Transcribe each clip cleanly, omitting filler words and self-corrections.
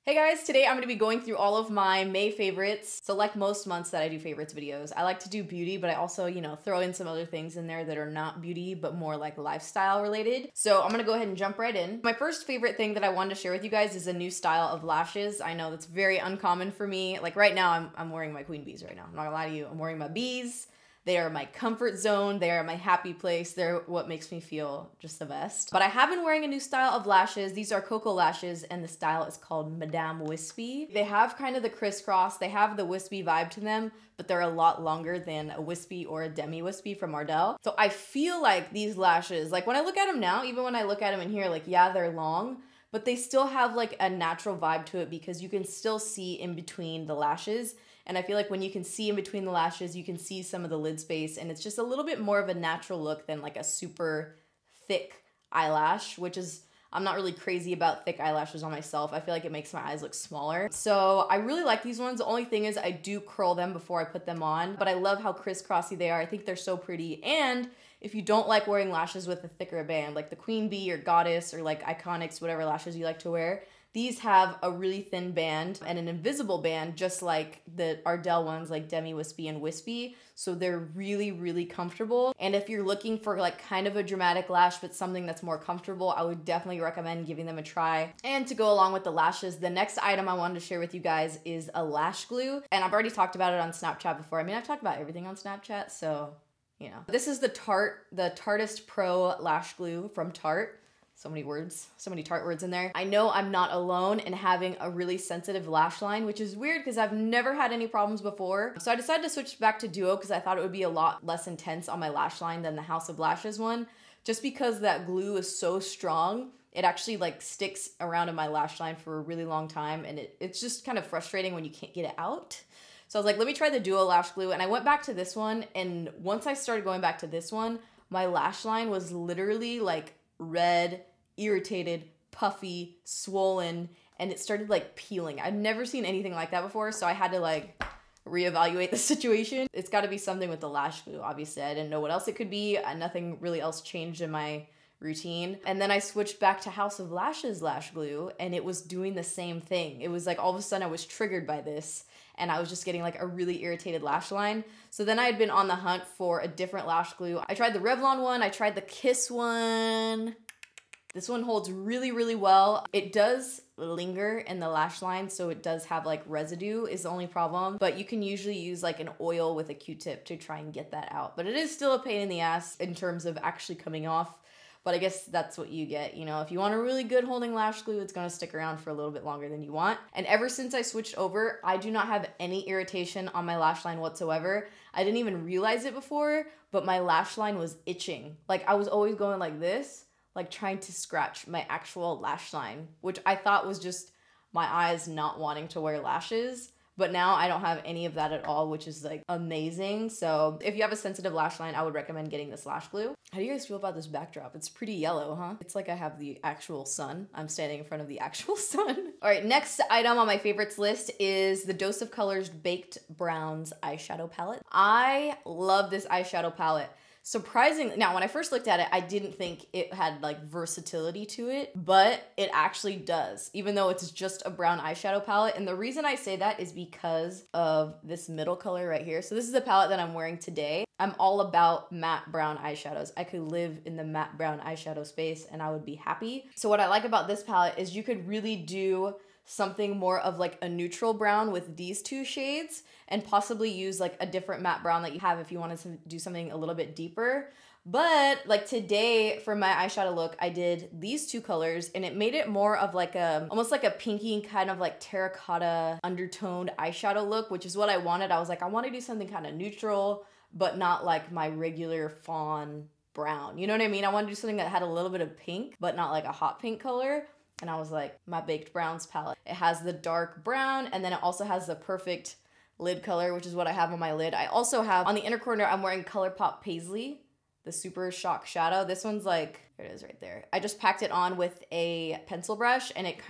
Hey guys, today I'm going to be going through all of my May favorites. So like most months that I do favorites videos, I like to do beauty, but I also, throw in some other things in there that are not beauty, but more like lifestyle related. So I'm going to go ahead and jump right in. My first favorite thing that I wanted to share with you guys is a new style of lashes. I know that's very uncommon for me. Like right now, I'm wearing my queen bees right now. I'm not gonna lie to you, I'm wearing my bees. They are my comfort zone. They are my happy place. They're what makes me feel just the best. But I have been wearing a new style of lashes. These are Koko Lashes, and the style is called Madame Wispy. They have kind of the crisscross. They have the wispy vibe to them, but they're a lot longer than a wispy or a demi-wispy from Ardell. So I feel like these lashes, like when I look at them now, even when I look at them in here, like yeah, they're long, but they still have like a natural vibe to it because you can still see in between the lashes. And I feel like when you can see in between the lashes, you can see some of the lid space, and it's just a little bit more of a natural look than like a super thick eyelash, which is, I'm not really crazy about thick eyelashes on myself. I feel like it makes my eyes look smaller. So I really like these ones. The only thing is I do curl them before I put them on, but I love how crisscrossy they are. I think they're so pretty. And if you don't like wearing lashes with a thicker band, like the Queen Bee or Goddess or like Iconics, whatever lashes you like to wear, these have a really thin band and an invisible band, just like the Ardell ones, like Demi Wispy and Wispy. So they're really, really comfortable. And if you're looking for like kind of a dramatic lash, but something that's more comfortable, I would definitely recommend giving them a try. And to go along with the lashes, the next item I wanted to share with you guys is a lash glue. And I've already talked about it on Snapchat before. I mean, I've talked about everything on Snapchat, so, This is the Tartist Pro Lash Glue from Tarte. So many words, so many Tarte words in there. I know I'm not alone in having a really sensitive lash line, which is weird because I've never had any problems before. So I decided to switch back to Duo because I thought it would be a lot less intense on my lash line than the House of Lashes one. Just because that glue is so strong, it actually like sticks around in my lash line for a really long time, and it's just kind of frustrating when you can't get it out. So I was like, let me try the Duo lash glue, and I went back to this one, and once I started going back to this one, my lash line was literally like red, irritated, puffy, swollen, and it started like peeling. I've never seen anything like that before, so I had to like reevaluate the situation. It's got to be something with the lash glue. Obviously, I didn't know what else it could be. Nothing really else changed in my routine. And then I switched back to House of Lashes lash glue, and it was doing the same thing. It was like all of a sudden I was triggered by this, and I was just getting like a really irritated lash line. So then I had been on the hunt for a different lash glue. I tried the Revlon one, I tried the Kiss one. This one holds really, really well. It does linger in the lash line, so it does have like residue is the only problem, but you can usually use like an oil with a Q-tip to try and get that out. But it is still a pain in the ass in terms of actually coming off, but I guess that's what you get. If you want a really good holding lash glue, it's gonna stick around for a little bit longer than you want. And ever since I switched over, I do not have any irritation on my lash line whatsoever. I didn't even realize it before, but my lash line was itching. Like I was always going like this, like trying to scratch my actual lash line, which I thought was just my eyes not wanting to wear lashes. But now I don't have any of that at all, which is like amazing. So if you have a sensitive lash line, I would recommend getting this lash glue. How do you guys feel about this backdrop? It's pretty yellow, huh? It's like I have the actual sun. I'm standing in front of the actual sun. All right, next item on my favorites list is the Dose of Colors Baked Browns eyeshadow palette. I love this eyeshadow palette. Surprisingly, now when I first looked at it, I didn't think it had like versatility to it, but it actually does, even though it's just a brown eyeshadow palette. And the reason I say that is because of this middle color right here. So this is the palette that I'm wearing today. I'm all about matte brown eyeshadows. I could live in the matte brown eyeshadow space and I would be happy. So what I like about this palette is you could really do something more of like a neutral brown with these two shades and possibly use like a different matte brown that you have if you wanted to do something a little bit deeper. But like today for my eyeshadow look, I did these two colors and it made it more of like almost like a pinky kind of like terracotta undertoned eyeshadow look, which is what I wanted. I was like, I want to do something kind of neutral, but not like my regular fawn brown. You know what I mean? I want to do something that had a little bit of pink, but not like a hot pink color. And I was like, my Baked Browns palette. It has the dark brown, and then it also has the perfect lid color, which is what I have on my lid. I also have, on the inner corner, I'm wearing ColourPop Paisley, the Super Shock Shadow. This one's like, there it is right there. I just packed it on with a pencil brush, and it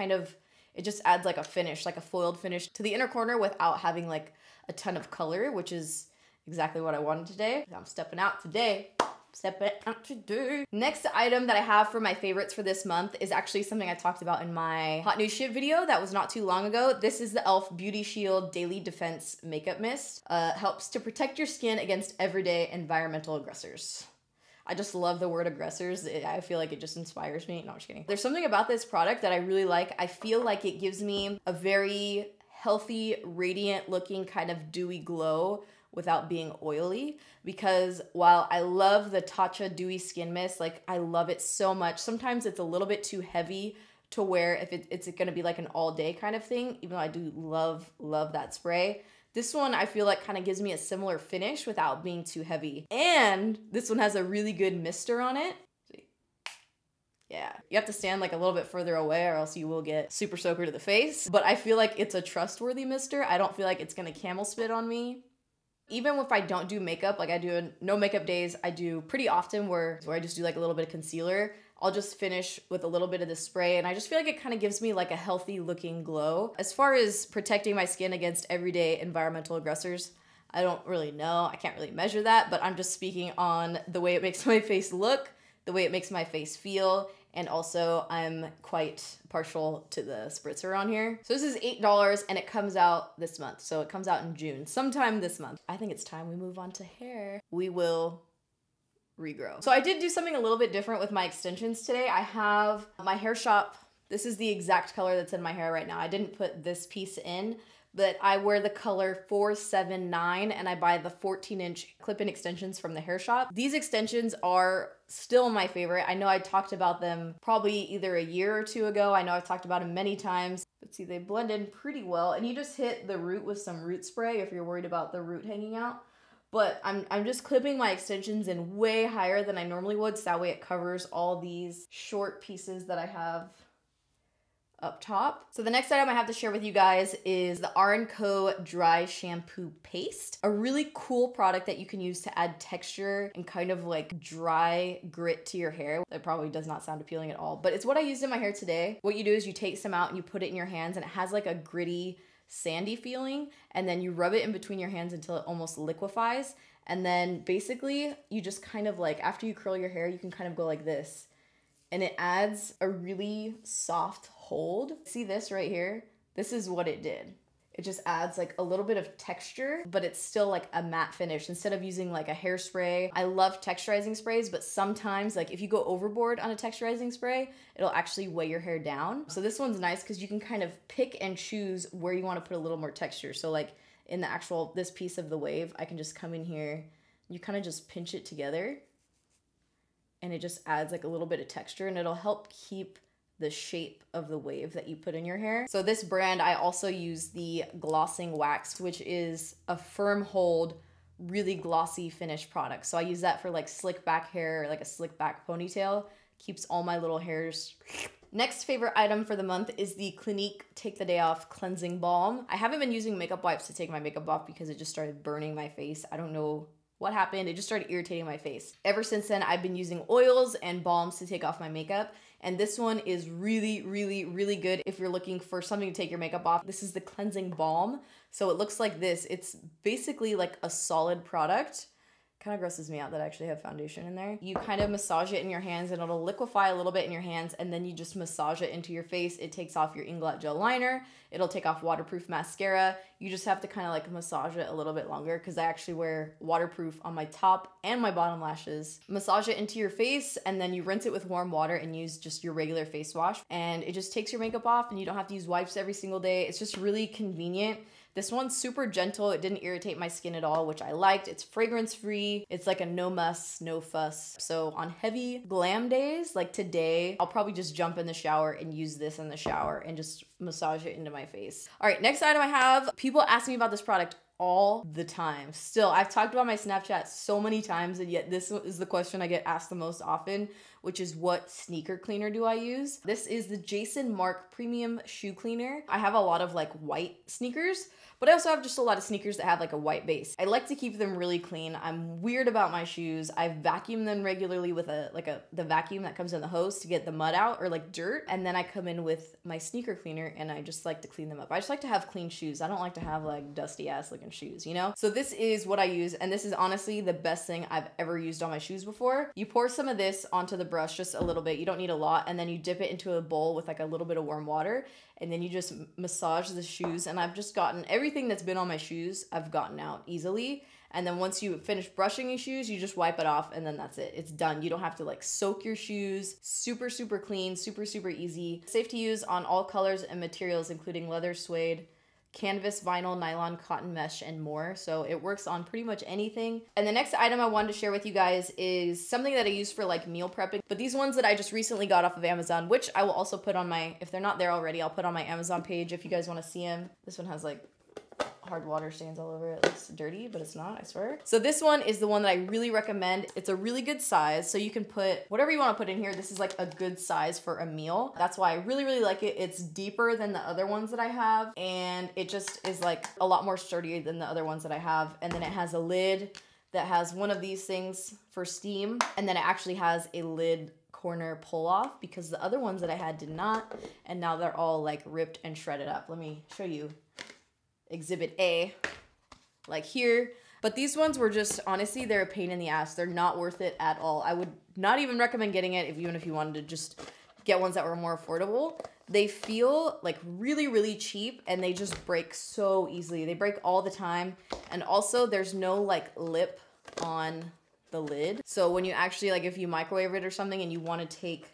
just adds like a finish, like a foiled finish to the inner corner without having like a ton of color, which is exactly what I wanted today. I'm stepping out today. Step it out today. Next item that I have for my favorites for this month is actually something I talked about in my hot new shit video that was not too long ago. This is the E.L.F. Beauty Shield Daily Defense Makeup Mist. Helps to protect your skin against everyday environmental aggressors. I just love the word aggressors. I feel like it just inspires me. No, I'm just kidding. There's something about this product that I really like. I feel like it gives me a very healthy, radiant looking kind of dewy glow without being oily, because while I love the Tatcha Dewy Skin Mist, like I love it so much, sometimes it's a little bit too heavy to wear if it's gonna be like an all day kind of thing, even though I do love that spray. This one I feel like kind of gives me a similar finish without being too heavy. And this one has a really good mister on it. Yeah, you have to stand like a little bit further away or else you will get super soaker to the face. But I feel like it's a trustworthy mister. I don't feel like it's gonna camel spit on me. Even if I don't do makeup, like I do no makeup days, I do pretty often where I just do like a little bit of concealer. I'll just finish with a little bit of the spray, and I just feel like it kind of gives me like a healthy looking glow. As far as protecting my skin against everyday environmental aggressors, I don't really know. I can't really measure that, but I'm just speaking on the way it makes my face look, the way it makes my face feel, and also I'm quite partial to the spritzer on here. So this is $8 and it comes out this month. So it comes out in June, sometime this month. I think it's time we move on to hair. We will regrow. So I did do something a little bit different with my extensions today. I have my hair shop. This is the exact color that's in my hair right now. I didn't put this piece in, but I wear the color 479 and I buy the 14-inch clip-in extensions from the hair shop. These extensions are still my favorite. I know I talked about them probably either a year or two ago. I know I've talked about them many times. But see, they blend in pretty well, and you just hit the root with some root spray if you're worried about the root hanging out. But I'm just clipping my extensions in way higher than I normally would, so that way it covers all these short pieces that I have up top. So the next item I have to share with you guys is the R+Co Dry Shampoo Paste. A really cool product that you can use to add texture and kind of like dry grit to your hair. That probably does not sound appealing at all, but it's what I used in my hair today. What you do is you take some out and you put it in your hands, and it has like a gritty, sandy feeling, and then you rub it in between your hands until it almost liquefies. And then basically you just kind of like, after you curl your hair, you can kind of go like this, and it adds a really soft hold. See this right here? This is what it did. It just adds like a little bit of texture, but it's still like a matte finish instead of using like a hairspray. I love texturizing sprays, but sometimes like if you go overboard on a texturizing spray, it'll actually weigh your hair down. So this one's nice because you can kind of pick and choose where you want to put a little more texture. So like in the actual, this piece of the wave, I can just come in here, you kind of just pinch it together, and it just adds like a little bit of texture, and it'll help keep the shape of the wave that you put in your hair. So this brand, I also use the Glossing Wax, which is a firm hold, really glossy finish product. So I use that for like slick back hair, or like a slick back ponytail. Keeps all my little hairs. Next favorite item for the month is the Clinique Take the Day Off Cleansing Balm. I haven't been using makeup wipes to take my makeup off because it just started burning my face. I don't know what happened. It just started irritating my face. Ever since then, I've been using oils and balms to take off my makeup. And this one is really, really, really good if you're looking for something to take your makeup off. This is the Cleansing Balm. So it looks like this. It's basically like a solid product. Kind of grosses me out that I actually have foundation in there. You kind of massage it in your hands and it'll liquefy a little bit in your hands, and then you just massage it into your face. It takes off your Inglot gel liner. It'll take off waterproof mascara. You just have to kind of like massage it a little bit longer because I actually wear waterproof on my top and my bottom lashes. Massage it into your face, and then you rinse it with warm water and use just your regular face wash. And it just takes your makeup off, and you don't have to use wipes every single day. It's just really convenient. This one's super gentle. It didn't irritate my skin at all, which I liked. It's fragrance free. It's like a no muss, no fuss. So on heavy glam days, like today, I'll probably just jump in the shower and use this in the shower and just massage it into my face. All right, next item I have, people ask me about this product all the time. Still, I've talked about my Snapchat so many times, and yet this is the question I get asked the most often, which is what sneaker cleaner do I use. This is the Jason Mark Premium Shoe Cleaner. I have a lot of like white sneakers, but I also have just a lot of sneakers that have like a white base. I like to keep them really clean. I'm weird about my shoes. I vacuum them regularly with the vacuum that comes in the hose to get the mud out or like dirt. And then I come in with my sneaker cleaner and I just like to clean them up. I just like to have clean shoes. I don't like to have like dusty ass looking shoes, you know? So this is what I use, and this is honestly the best thing I've ever used on my shoes before. You pour some of this onto the brush, just a little bit. You don't need a lot, and then you dip it into a bowl with like a little bit of warm water, and then you just massage the shoes, and I've just gotten everything that's been on my shoes, I've gotten out easily. And then once you finish brushing your shoes, you just wipe it off and then that's it. It's done. You don't have to like soak your shoes. Super, super clean, super, super easy. Safe to use on all colors and materials, including leather, suede, canvas, vinyl, nylon, cotton, mesh, and more. So it works on pretty much anything. And the next item I wanted to share with you guys is something that I use for like meal prepping. But these ones that I just recently got off of Amazon, which I will also put on my, if they're not there already, I'll put on my Amazon page if you guys want to see them. This one has like hard water stains all over it. It looks dirty, but it's not, I swear. So this one is the one that I really recommend. It's a really good size, so you can put whatever you want to put in here. This is like a good size for a meal. That's why I really, really like it. It's deeper than the other ones that I have, and it just is like a lot more sturdy than the other ones that I have. And then it has a lid that has one of these things for steam, and then it actually has a lid corner pull off because the other ones that I had did not, and now they're all like ripped and shredded up. Let me show you. Exhibit A, like here. But these ones were just, honestly, they're a pain in the ass. They're not worth it at all. I would not even recommend getting it even if you wanted to just get ones that were more affordable. They feel like really, really cheap, and they just break so easily. They break all the time. And also there's no like lip on the lid. So when you actually, like if you microwave it or something and you want to take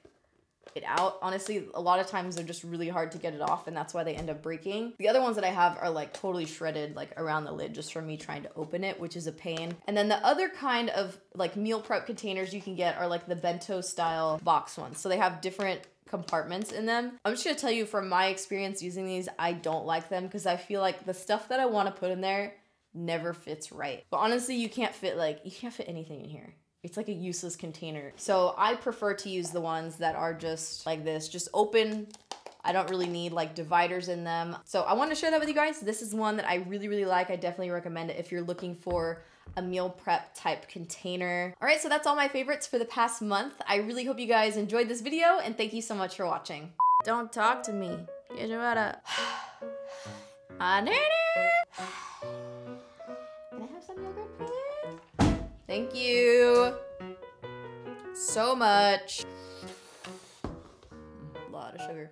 it out, honestly, a lot of times they're just really hard to get it off, and that's why they end up breaking. The other ones that I have are like totally shredded like around the lid just from me trying to open it, which is a pain. And then the other kind of like meal prep containers you can get are like the bento style box ones. So they have different compartments in them. I'm just gonna tell you from my experience using these, I don't like them because I feel like the stuff that I want to put in there never fits right. But honestly, you can't fit anything in here. It's like a useless container. So I prefer to use the ones that are just like this, just open. I don't really need like dividers in them. So I want to share that with you guys. This is one that I really, really like. I definitely recommend it if you're looking for a meal prep type container. All right, so that's all my favorites for the past month. I really hope you guys enjoyed this video, and thank you so much for watching. Don't talk to me. Get your butt up. Can I have some yogurt, please? Thank you so much. A lot of sugar.